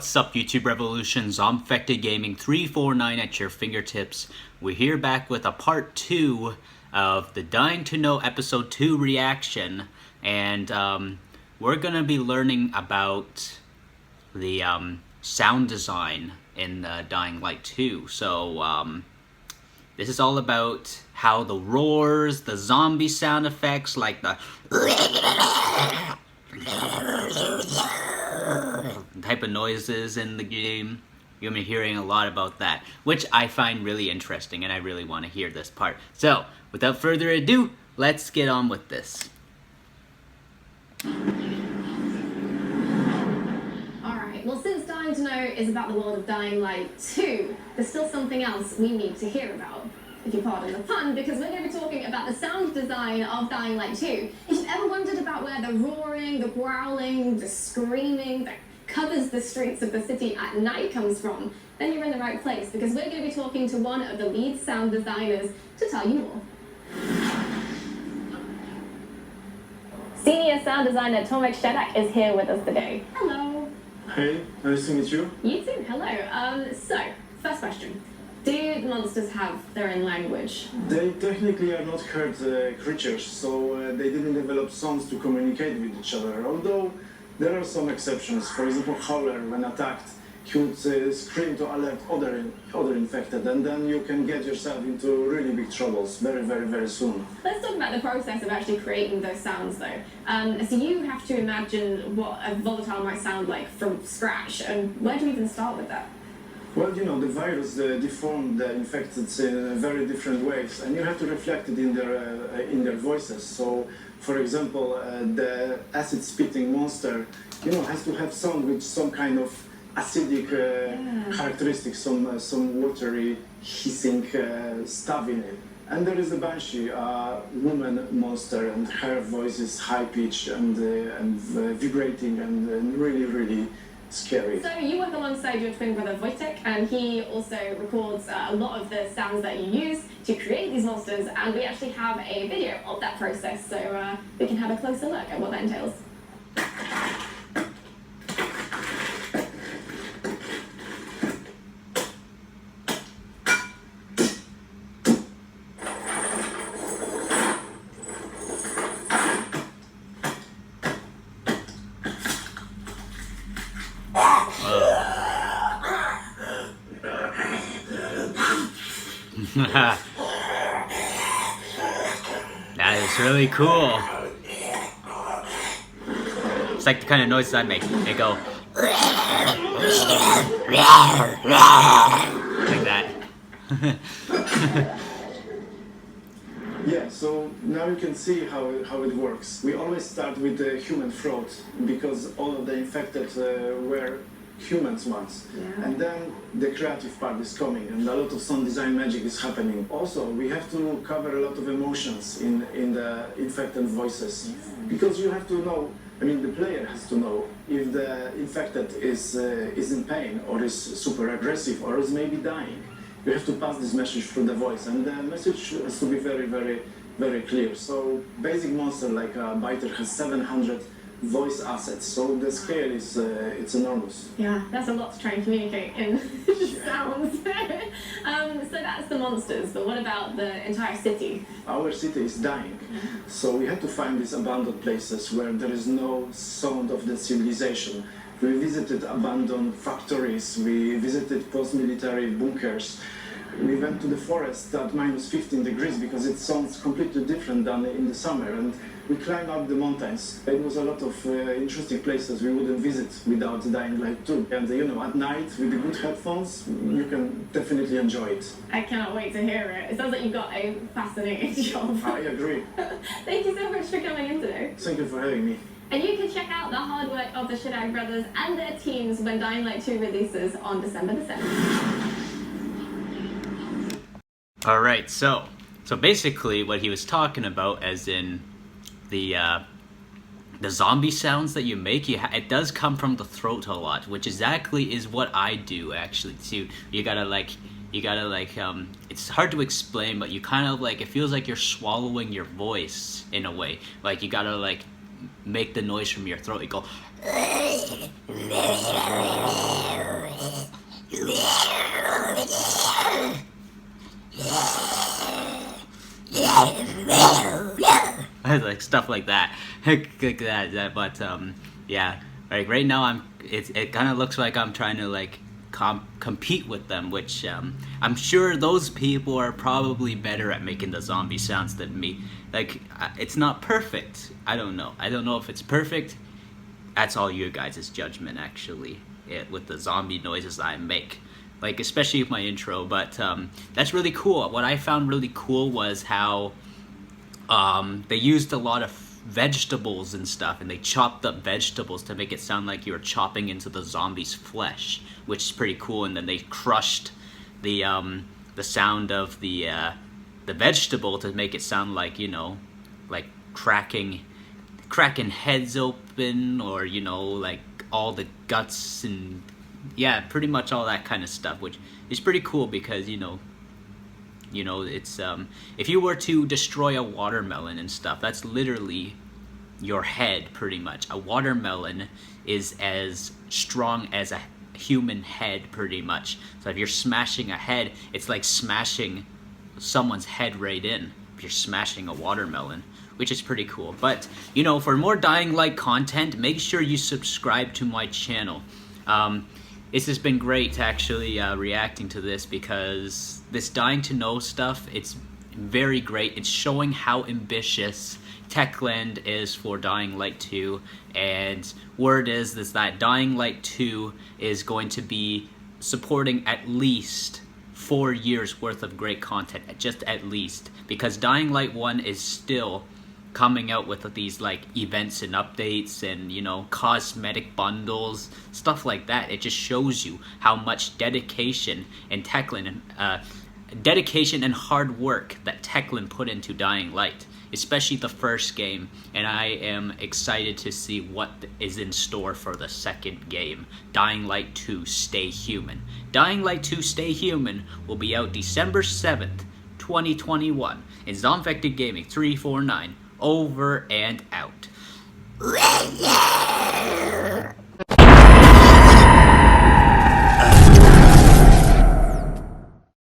What's up, YouTube Revolution? ZombfectedGaming 349 at your fingertips. We're here back with a part 2 of the Dying to Know episode 2 reaction, and we're gonna be learning about the sound design in Dying Light 2. So this is all about how the roars, the zombie sound effects, like the type of noises in the game. You're gonna be hearing a lot about that, which I find really interesting, and I really want to hear this part. So, without further ado, let's get on with this. Alright, well, since Dying to Know is about the world of Dying Light 2, there's still something else we need to hear about. If you pardon the pun, because we're going to be talking about the sound design of Dying Light 2. If you've ever wondered about where the roaring, the growling, the screaming that covers the streets of the city at night comes from, then you're in the right place, because we're going to be talking to one of the lead sound designers to tell you more. Senior sound designer ZombfectedGaming is here with us today. Hello. Hey, nice to meet you. You too, hello. So, first question. Do the monsters have their own language? They technically are not herd creatures, so they didn't develop songs to communicate with each other, although there are some exceptions. For example, Howler, when attacked, he would scream to alert other infected, and then you can get yourself into really big troubles very soon. Let's talk about the process of actually creating those sounds, though. So you have to imagine what a volatile might sound like from scratch, and where do you even start with that? Well, you know, the virus deformed the infected in very different ways, and you have to reflect it in their voices. So, for example, the acid-spitting monster, you know, has to have sound with some kind of acidic characteristics, some watery, hissing stuff in it. And there is a banshee, a woman monster, and her voice is high-pitched and vibrating and really scary. So you work alongside your twin brother Wojtek, and he also records a lot of the sounds that you use to create these monsters, and we actually have a video of that process, so we can have a closer look at what that entails. That is really cool. It's like the kind of noise I make. They go like that. Yeah, so now you can see how it works. We always start with the human throat, because all of the infected were humans once. Yeah. And then the creative part is coming, and a lot of sound design magic is happening. Also, we have to cover a lot of emotions in the infected voices, because you have to know, I mean, the player has to know if the infected is in pain, or is super aggressive, or is maybe dying. You have to pass this message through the voice, and the message has to be very clear. So basic monster like a biter has 700 voice assets, so the scale is it's enormous. Yeah, that's a lot to try and communicate in sounds. So that's the monsters, but what about the entire city? Our city is dying, so we had to find these abandoned places where there is no sound of the civilization. We visited abandoned factories, we visited post-military bunkers. We went to the forest at minus 15 degrees because it sounds completely different than in the summer, and we climbed up the mountains. It was a lot of interesting places we wouldn't visit without Dying Light 2. And you know, at night with the good headphones, you can definitely enjoy it. I cannot wait to hear it. It sounds like you've got a fascinating job. I agree. Thank you so much for coming in today. Thank you for having me. And you can check out the hard work of the Shadag brothers and their teams when Dying Light 2 releases on December the 7th. Alright, so basically what he was talking about, as in the zombie sounds that you make, it does come from the throat a lot, which exactly is what I do actually too. You gotta like, it's hard to explain, but you kind of like, it feels like you're swallowing your voice in a way. Like you gotta like make the noise from your throat. You go Like stuff like that. Like that. But yeah, like right now it kind of looks like I'm trying to like compete with them, which I'm sure those people are probably better at making the zombie sounds than me. Like it's not perfect. I don't know if it's perfect. That's all your guys' judgment, actually, with the zombie noises I make, like especially with my intro. But that's really cool. What I found really cool was how they used a lot of vegetables and stuff, and they chopped up vegetables to make it sound like you were chopping into the zombie's flesh, which is pretty cool. And then they crushed the sound of the vegetable to make it sound like, you know, like cracking heads open, or, you know, like all the guts, and yeah, pretty much all that kind of stuff, which is pretty cool because, you know, it's if you were to destroy a watermelon and stuff, that's literally your head, pretty much. A watermelon is as strong as a human head, pretty much. So if you're smashing a head, it's like smashing someone's head right in if you're smashing a watermelon, which is pretty cool. But, you know, for more Dying Light content, make sure you subscribe to my channel. It's just been great actually reacting to this, because this Dying to Know stuff, it's very great. It's showing how ambitious Techland is for Dying Light 2, and word is that Dying Light 2 is going to be supporting at least 4 years worth of great content, just at least, because Dying Light 1 is still coming out with these like events and updates and, you know, cosmetic bundles, stuff like that. It just shows you how much dedication and Techland and hard work that Techland put into Dying Light, especially the first game, and I am excited to see what is in store for the second game, Dying Light 2 Stay Human. Dying Light 2 Stay Human will be out December 7th, 2021 in ZombfectedGaming 349. Over and out.